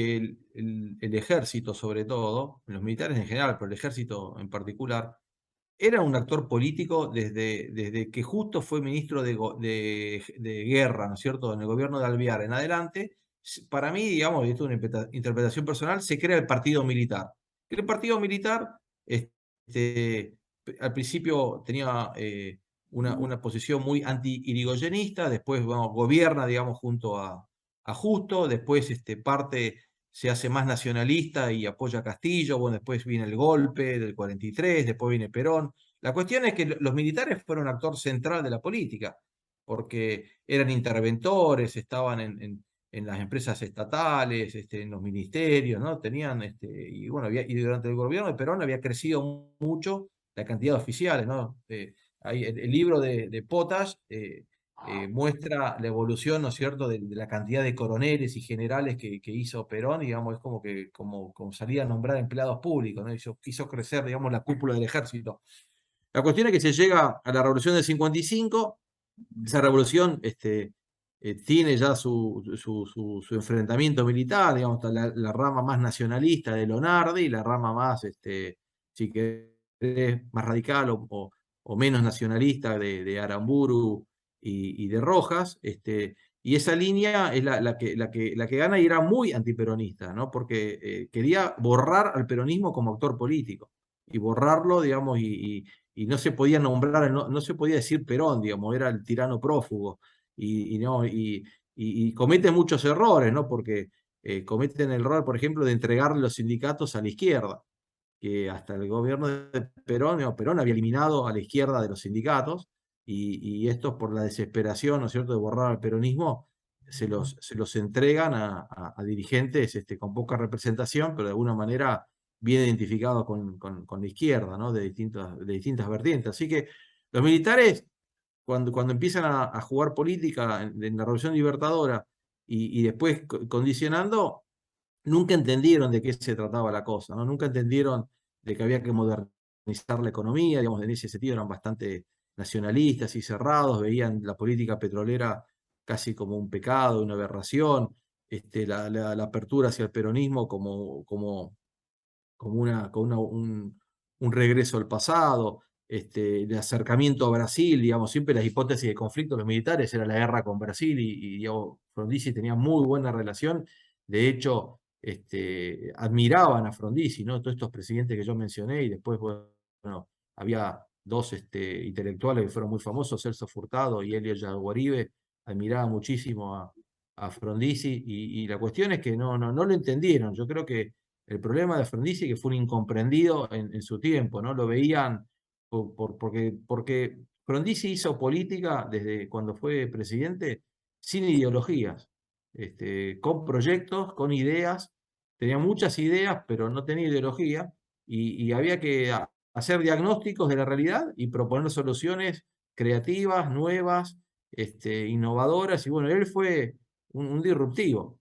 el ejército, sobre todo, los militares en general, pero el ejército en particular, era un actor político desde que justo fue ministro de guerra, ¿no es cierto?, en el gobierno de Alvear en adelante. Para mí, digamos, y esto es una interpretación personal, se crea el partido militar, Que el partido militar, al principio tenía una posición muy anti-irigoyenista, después gobierna, digamos, junto a Justo, después parte se hace más nacionalista y apoya a Castillo, bueno, después viene el golpe del 43, después viene Perón. La cuestión es que los militares fueron actor central de la política, porque eran interventores, estaban en las empresas estatales, en los ministerios, ¿no? Tenían, y bueno, y durante el gobierno de Perón había crecido mucho la cantidad de oficiales, ¿no? El libro de Potash muestra la evolución, ¿no es cierto?, de la cantidad de coroneles y generales que hizo Perón, digamos, es como salía a nombrar empleados públicos, ¿no? Hizo crecer, digamos, la cúpula del ejército. La cuestión es que se llega a la revolución del 55, esa revolución tiene ya su enfrentamiento militar, digamos, la rama más nacionalista de Lonardi y la rama más, si querés, más radical o menos nacionalista de Aramburu y de Rojas, y esa línea es la que gana y era muy antiperonista, ¿no? Porque quería borrar al peronismo como actor político y borrarlo, digamos, y no se podía nombrar, no se podía decir Perón, digamos, era el tirano prófugo, y cometen muchos errores, ¿no? Porque cometen el error, por ejemplo, de entregarle los sindicatos a la izquierda, que hasta el gobierno de Perón, digamos, Perón había eliminado a la izquierda de los sindicatos, y estos por la desesperación, ¿no es cierto?, de borrar al peronismo, se los entregan a dirigentes con poca representación, pero de alguna manera bien identificados con la izquierda, ¿no? De distintas vertientes. Así que los militares, cuando empiezan a jugar política en la Revolución Libertadora y después condicionando, nunca entendieron de qué se trataba la cosa, ¿no? Nunca entendieron de que había que modernizar la economía, digamos, en ese sentido eran bastante nacionalistas y cerrados, veían la política petrolera casi como un pecado, una aberración, la apertura hacia el peronismo como un regreso al pasado, de acercamiento a Brasil, digamos, siempre las hipótesis de conflicto de los militares era la guerra con Brasil y digamos, Frondizi tenía muy buena relación, de hecho, admiraban a Frondizi, ¿no? Todos estos presidentes que yo mencioné y después, bueno, había dos intelectuales que fueron muy famosos, Celso Furtado y Elio Yaguaribe, admiraban muchísimo a Frondizi y la cuestión es que no lo entendieron. Yo creo que el problema de Frondizi que fue un incomprendido en su tiempo, ¿no? Lo veían porque Frondizi hizo política desde cuando fue presidente sin ideologías, con proyectos, con ideas, tenía muchas ideas, pero no tenía ideología, y había que hacer diagnósticos de la realidad y proponer soluciones creativas, nuevas, innovadoras, y bueno, él fue un disruptivo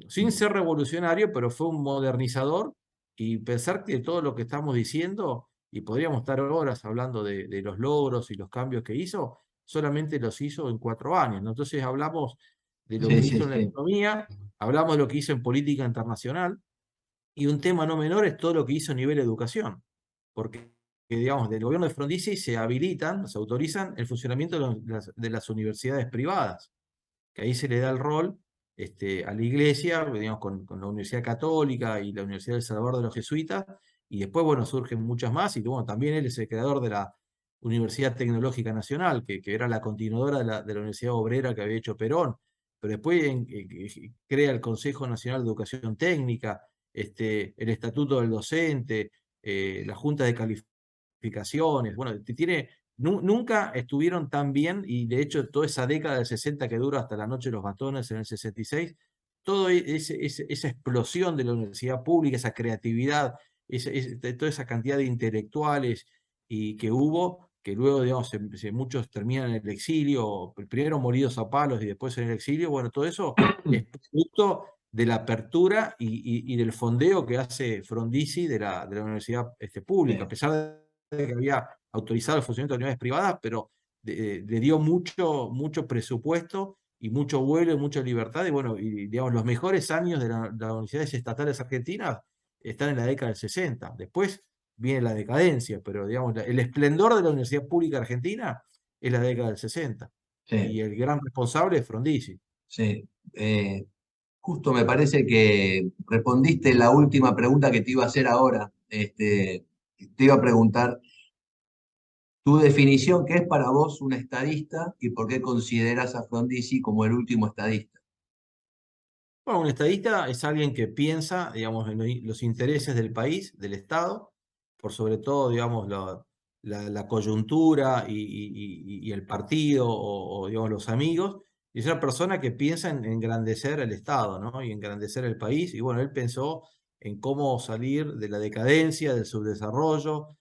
sin ser revolucionario, pero fue un modernizador y pensar que todo lo que estamos diciendo, y podríamos estar horas hablando de los logros y los cambios que hizo, solamente los hizo en 4 años, ¿no? Entonces hablamos de lo que hizo en la economía, hablamos de lo que hizo en política internacional, y un tema no menor es todo lo que hizo a nivel de educación, porque digamos, del gobierno de Frondizi se habilitan, se autorizan el funcionamiento de las universidades privadas, que ahí se le da el rol a la iglesia, digamos, con la Universidad Católica y la Universidad del Salvador de los Jesuitas, y después, bueno, surgen muchas más, y bueno, también él es el creador de la Universidad Tecnológica Nacional, que era la continuadora de la Universidad Obrera que había hecho Perón, pero después crea el Consejo Nacional de Educación Técnica, el Estatuto del Docente, la Junta de Calificaciones, bueno, nunca estuvieron tan bien, y de hecho toda esa década del 60 que dura hasta la Noche de los Batones en el 66, toda esa explosión de la universidad pública, esa creatividad, toda esa cantidad de intelectuales y que hubo, que luego, digamos, muchos terminan en el exilio, primero moridos a palos y después en el exilio, bueno, todo eso es producto de la apertura y del fondeo que hace Frondizi de la universidad pública, a pesar de que había autorizado el funcionamiento de unidades privadas, pero le dio mucho presupuesto y mucho vuelo y mucha libertad, y bueno, y digamos, los mejores años de las universidades estatales argentinas están en la década del 60. Después viene la decadencia, pero digamos, el esplendor de la universidad pública argentina es la década del 60.
Sí.
Y el gran responsable es Frondizi.
Sí. Justo me parece que respondiste la última pregunta que te iba a hacer ahora. Te iba a preguntar tu definición, ¿qué es para vos un estadista y por qué consideras a Frondizi como el último estadista?
Bueno, un estadista es alguien que piensa, digamos, en los intereses del país, del Estado, por sobre todo, digamos, la coyuntura y el partido o, digamos, los amigos. Y es una persona que piensa en engrandecer el Estado, ¿no? Y engrandecer el país. Y bueno, él pensó en cómo salir de la decadencia, del subdesarrollo,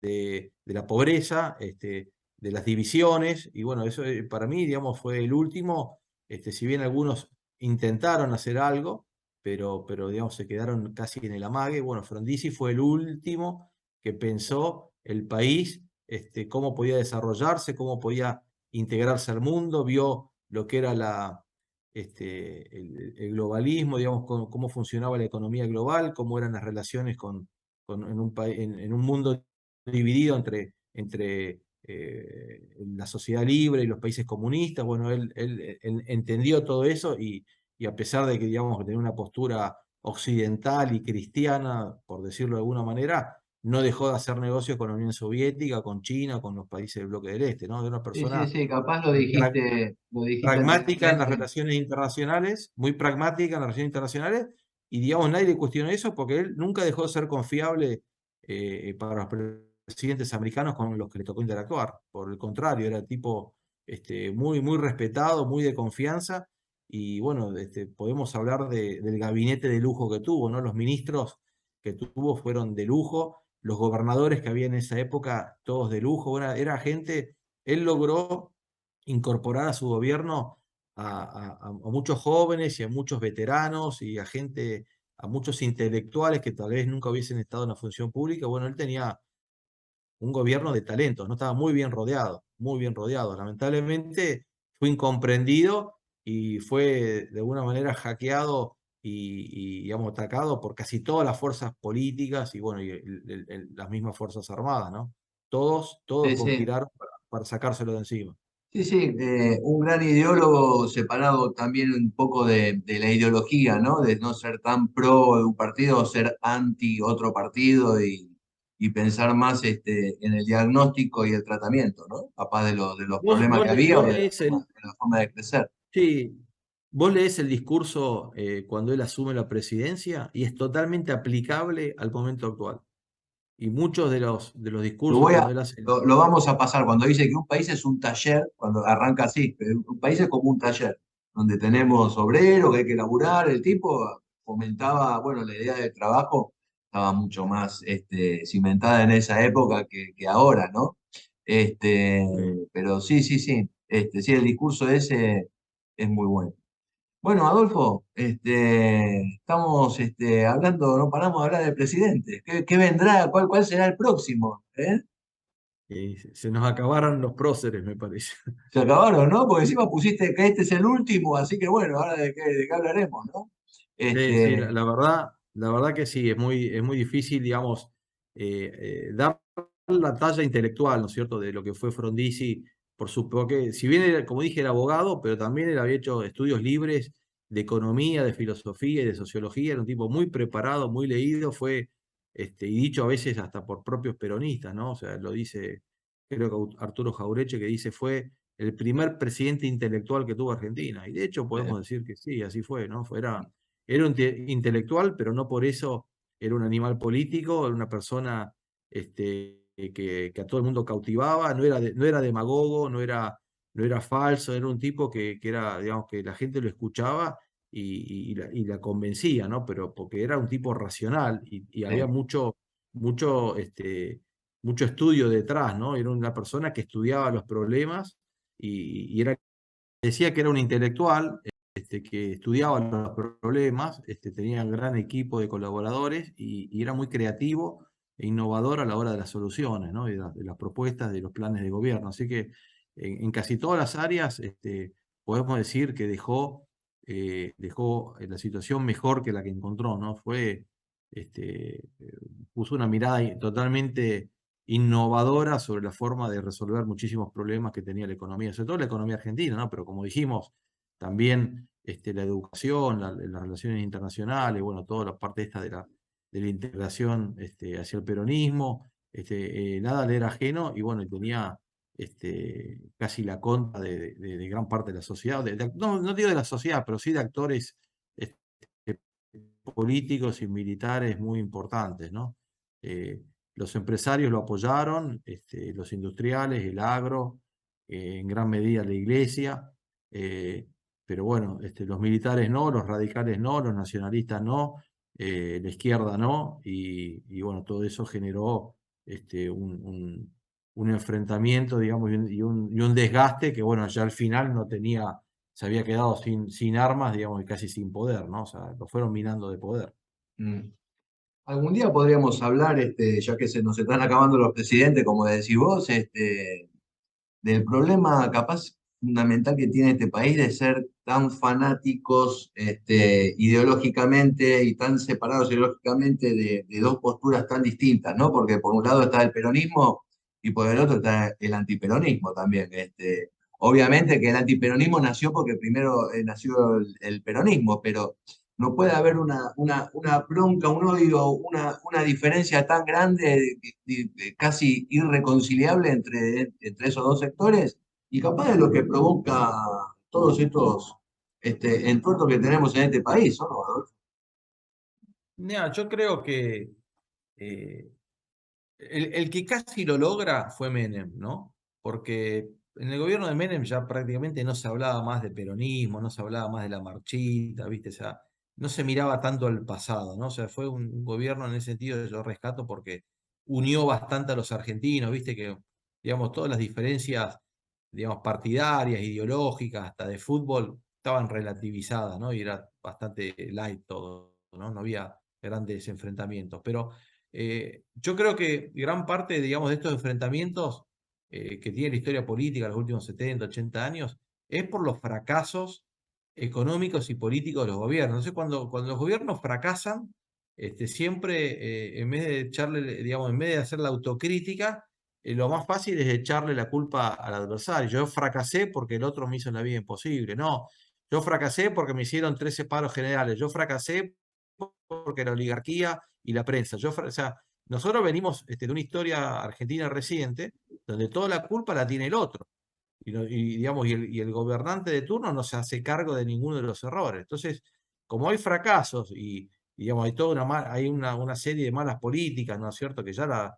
de la pobreza, de las divisiones, y bueno, eso para mí, digamos, fue el último, si bien algunos intentaron hacer algo, pero digamos, se quedaron casi en el amague. Bueno, Frondizi fue el último que pensó el país, cómo podía desarrollarse, cómo podía integrarse al mundo, vio lo que era el globalismo, digamos, cómo funcionaba la economía global, cómo eran las relaciones en un en un mundo dividido entre la sociedad libre y los países comunistas. Bueno, él entendió todo eso y a pesar de que, digamos, tenía una postura occidental y cristiana, por decirlo de alguna manera, no dejó de hacer negocios con la Unión Soviética, con China, con los países del bloque del Este, ¿no? De una
Sí, sí,
persona
sí, capaz lo dijiste
pragmática en las
anteriormente.
relaciones internacionales, muy pragmática en las relaciones internacionales, y digamos, nadie le cuestionó eso porque él nunca dejó de ser confiable para los presidentes americanos con los que le tocó interactuar. Por el contrario, era tipo muy, muy respetado, muy de confianza, y bueno, podemos hablar del gabinete de lujo que tuvo, ¿no? Los ministros que tuvo fueron de lujo, los gobernadores que había en esa época, todos de lujo, bueno, era gente, él logró incorporar a su gobierno a muchos jóvenes y a muchos veteranos y a gente, a muchos intelectuales que tal vez nunca hubiesen estado en la función pública. Bueno, él tenía un gobierno de talentos, no estaba muy bien rodeado, muy bien rodeado. Lamentablemente fue incomprendido y fue de alguna manera hackeado digamos, atacado por casi todas las fuerzas políticas y bueno, las mismas fuerzas armadas, ¿no? Todos
Sí, sí.
conspiraron para sacárselo de encima.
Sí, sí, un gran ideólogo separado también un poco de la ideología, ¿no? De no ser tan pro de un partido o ser anti otro partido y pensar más en el diagnóstico y el tratamiento, ¿no? Capaz de los
Vos,
problemas
vos,
que
le-
había
vos
o
lees el,
de la forma de crecer.
sí, vos lees el discurso cuando él asume la presidencia y es totalmente aplicable al momento actual. Y muchos de los
Lo
discursos
voy
cuando
a,
él hace...
lo vamos a pasar cuando dice que un país es un taller, cuando arranca así, pero un país es como un taller, donde tenemos obreros que hay que laburar, el tipo fomentaba, bueno, la idea del trabajo estaba mucho más cimentada en esa época que ahora, ¿no? Este, pero sí, sí, sí, sí, el discurso ese es muy bueno. Bueno, Adolfo, estamos hablando, no paramos de hablar del presidente. ¿Qué vendrá? ¿Cuál será el próximo? ¿Eh?
se nos acabaron los próceres, me parece.
Se acabaron, ¿no? Porque encima pusiste que este es el último, así que bueno, ahora de qué hablaremos, ¿no?
Sí, sí,
Este,
la verdad que sí, es muy difícil, digamos, dar la talla intelectual, ¿no es cierto?, de lo que fue Frondizi, porque si bien, como dije, era abogado, pero también él había hecho estudios libres de economía, de filosofía y de sociología, era un tipo muy preparado, muy leído, y dicho a veces hasta por propios peronistas, ¿no? O sea, lo dice, creo que Arturo Jaureche, que dice, fue el primer presidente intelectual que tuvo Argentina, y de hecho podemos decir que sí, así fue, ¿no? Era un intelectual, pero no por eso era un animal político, era una persona que a todo el mundo cautivaba, no era demagogo, no era falso, era un tipo que era, digamos, que la gente lo escuchaba y la convencía, ¿no? Pero porque era un tipo racional y había mucho estudio detrás, ¿no? Era una persona que estudiaba los problemas decía que era un intelectual, que estudiaba los problemas, tenía un gran equipo de colaboradores y era muy creativo e innovador a la hora de las soluciones, ¿no? Y de las propuestas, de los planes de gobierno. Así que en casi todas las áreas podemos decir que dejó la situación mejor que la que encontró, ¿no? Puso una mirada totalmente innovadora sobre la forma de resolver muchísimos problemas que tenía la economía, sobre todo la economía argentina, ¿no? Pero como dijimos, también la educación, las relaciones internacionales, bueno, toda la parte esta de la integración hacia el peronismo, nada le era ajeno y bueno, y tenía casi la contra de gran parte de la sociedad, no digo de la sociedad, pero sí de actores políticos y militares muy importantes, ¿no? Los empresarios lo apoyaron, los industriales, el agro, en gran medida la iglesia, pero bueno, los militares no, los radicales no, los nacionalistas no, la izquierda no, y bueno, todo eso generó un enfrentamiento, digamos, y un desgaste que bueno, ya al final no tenía, se había quedado sin armas, digamos, y casi sin poder, ¿no? O sea, lo fueron minando de poder.
Algún día podríamos hablar, ya que se nos están acabando los presidentes, como decís vos, del problema capaz fundamental que tiene este país de ser tan fanáticos ideológicamente y tan separados ideológicamente de dos posturas tan distintas, ¿no? Porque por un lado está el peronismo y por el otro está el antiperonismo también. Obviamente que el antiperonismo nació porque primero nació el peronismo, pero no puede haber una bronca, un odio, una diferencia tan grande, casi irreconciliable entre esos dos sectores, y capaz de lo que provoca todos estos entuertos que tenemos en este país, ¿o no, Adolfo?
Mira, yo creo que el que casi lo logra fue Menem, ¿no? Porque en el gobierno de Menem ya prácticamente no se hablaba más de peronismo, no se hablaba más de la marchita, ¿viste? O sea, no se miraba tanto al pasado, ¿no? O sea, fue un gobierno en ese sentido que yo rescato porque unió bastante a los argentinos, ¿viste? Que, digamos, todas las diferencias, digamos, partidarias, ideológicas, hasta de fútbol, estaban relativizadas, ¿no? Y era bastante light todo, ¿no? No había grandes enfrentamientos. Pero yo creo que gran parte, digamos, de estos enfrentamientos que tiene la historia política en los últimos 70, 80 años, es por los fracasos económicos y políticos de los gobiernos. Entonces, cuando los gobiernos fracasan, siempre, en vez de echarle, digamos, en vez de hacer la autocrítica, lo más fácil es echarle la culpa al adversario. Yo fracasé porque el otro me hizo la vida imposible. No, yo fracasé porque me hicieron 13 paros generales. Yo fracasé porque la oligarquía y la prensa. O sea, nosotros venimos de una historia argentina reciente donde toda la culpa la tiene el otro. Digamos, y el gobernante de turno no se hace cargo de ninguno de los errores. Entonces, como hay fracasos y digamos, hay toda hay una serie de malas políticas, ¿no es cierto? Que ya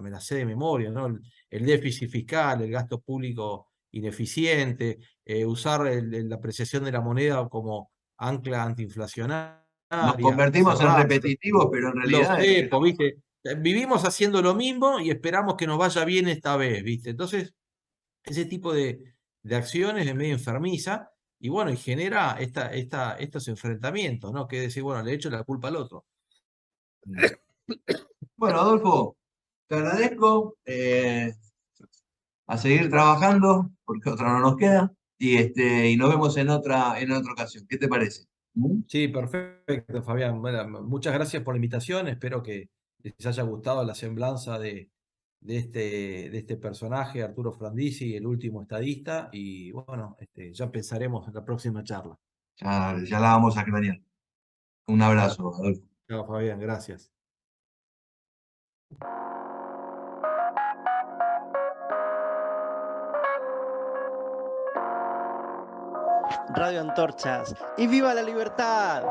me las sé de memoria, ¿no? El déficit fiscal, el gasto público ineficiente, usar la apreciación de la moneda como ancla antiinflacionaria.
Nos convertimos en repetitivos, pero en
Los
realidad
cepos, ¿viste? Vivimos haciendo lo mismo y esperamos que nos vaya bien esta vez, ¿viste? Entonces, ese tipo de acciones es medio enfermiza y bueno, y genera estos enfrentamientos, ¿no? Que decir, bueno, le echo la culpa al otro.
Bueno, Adolfo, te agradezco, a seguir trabajando, porque otra no nos queda, y nos vemos en otra ocasión. ¿Qué te parece?
Sí, perfecto, Fabián. Bueno, muchas gracias por la invitación. Espero que les haya gustado la semblanza de este personaje, Arturo Frondizi, el último estadista. Y bueno, ya pensaremos en la próxima charla.
Ya la vamos a cranear. Un abrazo, Adolfo.
Chao, Fabián, gracias.
Radio Antorchas y viva la libertad.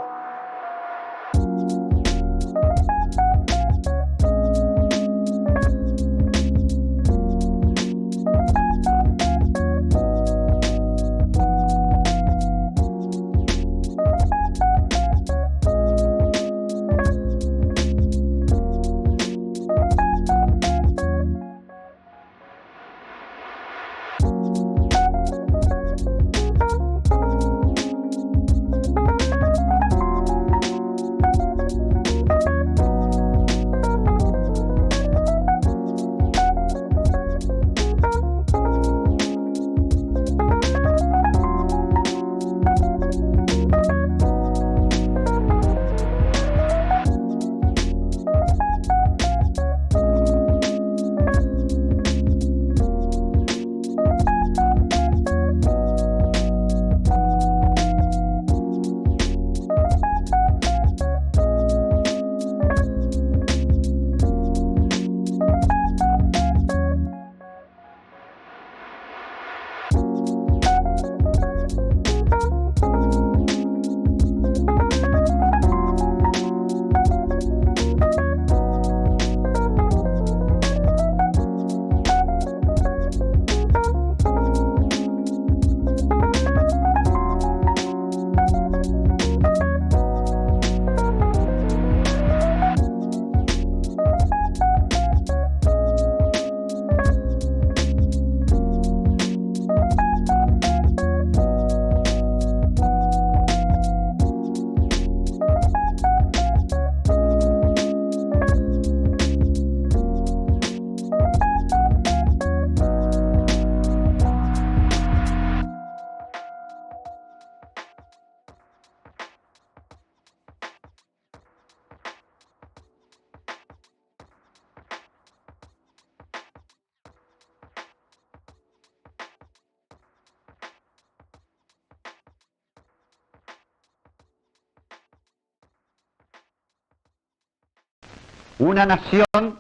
Una nación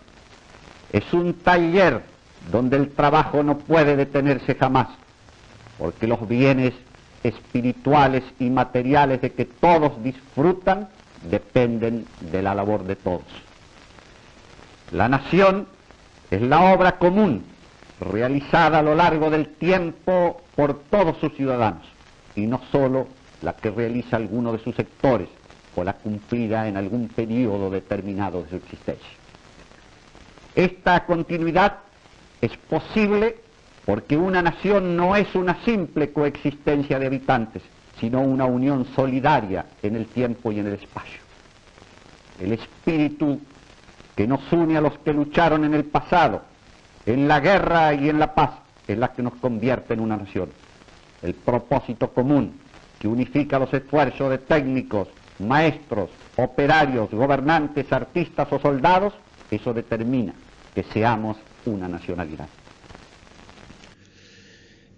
es un taller donde el trabajo no puede detenerse jamás, porque los bienes espirituales y materiales de que todos disfrutan dependen de la labor de todos. La nación es la obra común realizada a lo largo del tiempo por todos sus ciudadanos, y no solo la que realiza alguno de sus sectores o la cumplida en algún periodo determinado de su existencia. Esta continuidad es posible porque una nación no es una simple coexistencia de habitantes, sino una unión solidaria en el tiempo y en el espacio. El espíritu que nos une a los que lucharon en el pasado, en la guerra y en la paz, es la que nos convierte en una nación. El propósito común que unifica los esfuerzos de técnicos, maestros, operarios, gobernantes, artistas o soldados, eso determina que seamos una nacionalidad.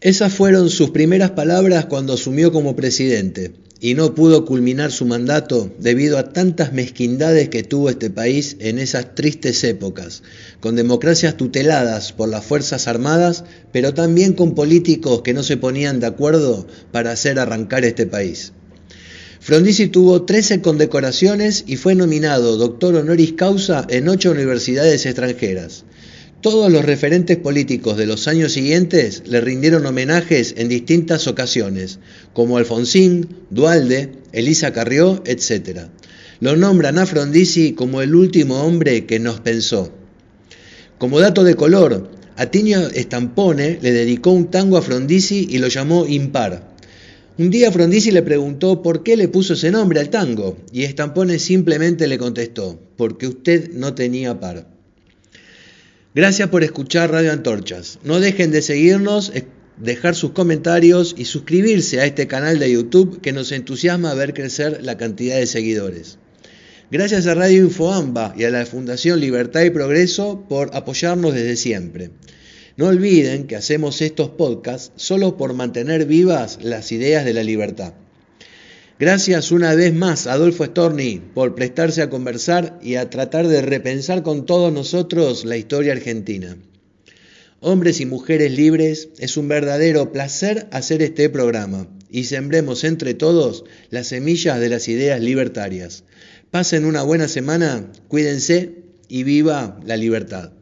Esas fueron sus primeras palabras cuando asumió como presidente y no pudo culminar su mandato debido a tantas mezquindades que tuvo este país en esas tristes épocas, con democracias tuteladas por las Fuerzas Armadas, pero también con políticos que no se ponían de acuerdo para hacer arrancar este país. Frondizi tuvo 13 condecoraciones y fue nominado doctor honoris causa en 8 universidades extranjeras. Todos los referentes políticos de los años siguientes le rindieron homenajes en distintas ocasiones, como Alfonsín, Duhalde, Elisa Carrió, etc. Lo nombran a Frondizi como el último hombre que nos pensó. Como dato de color, Atinio Stampone le dedicó un tango a Frondizi y lo llamó Impar. Un día Frondizi le preguntó por qué le puso ese nombre al tango, y Stampone simplemente le contestó, porque usted no tenía par. Gracias por escuchar Radio Antorchas. No dejen de seguirnos, dejar sus comentarios y suscribirse a este canal de YouTube que nos entusiasma ver crecer la cantidad de seguidores. Gracias a Radio Infoamba y a la Fundación Libertad y Progreso por apoyarnos desde siempre. No olviden que hacemos estos podcasts solo por mantener vivas las ideas de la libertad. Gracias una vez más a Adolfo Storni por prestarse a conversar y a tratar de repensar con todos nosotros la historia argentina. Hombres y mujeres libres, es un verdadero placer hacer este programa y sembremos entre todos las semillas de las ideas libertarias. Pasen una buena semana, cuídense y viva la libertad.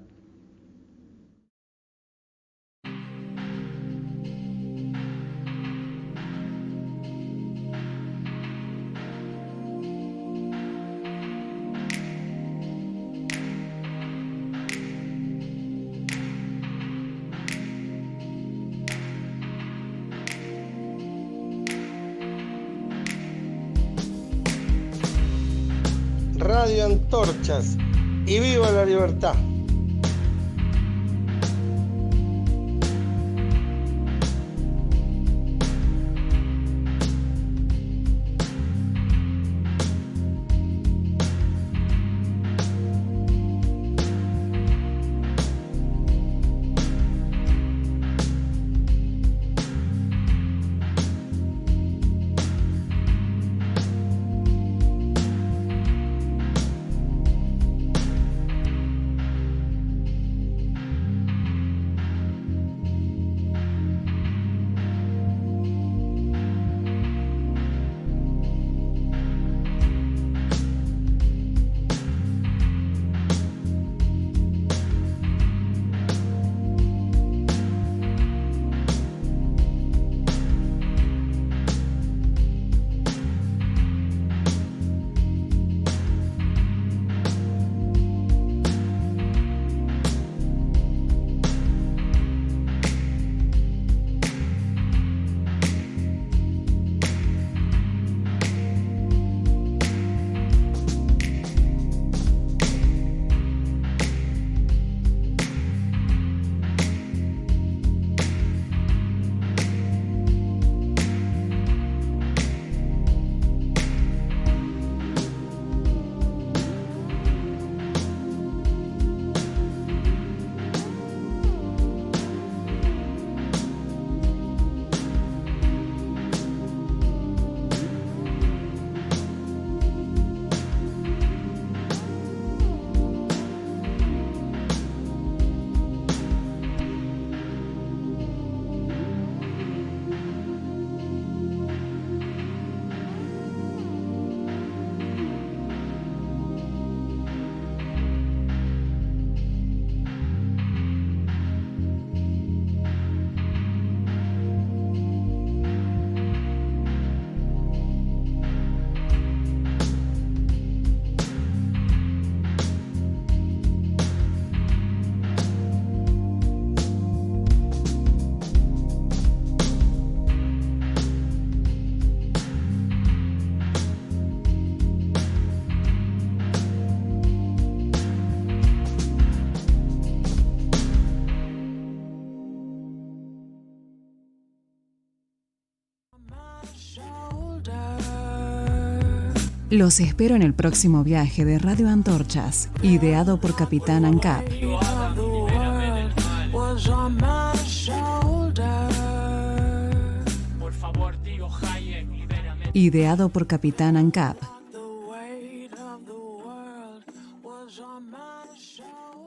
Radio Antorchas y viva la libertad.
Los espero en el próximo viaje de Radio Antorchas, ideado por Capitán ANCAP.
Por favor, tío Hayek, libérame.
Ideado por Capitán ANCAP.
The weight of the world was on my shoulders.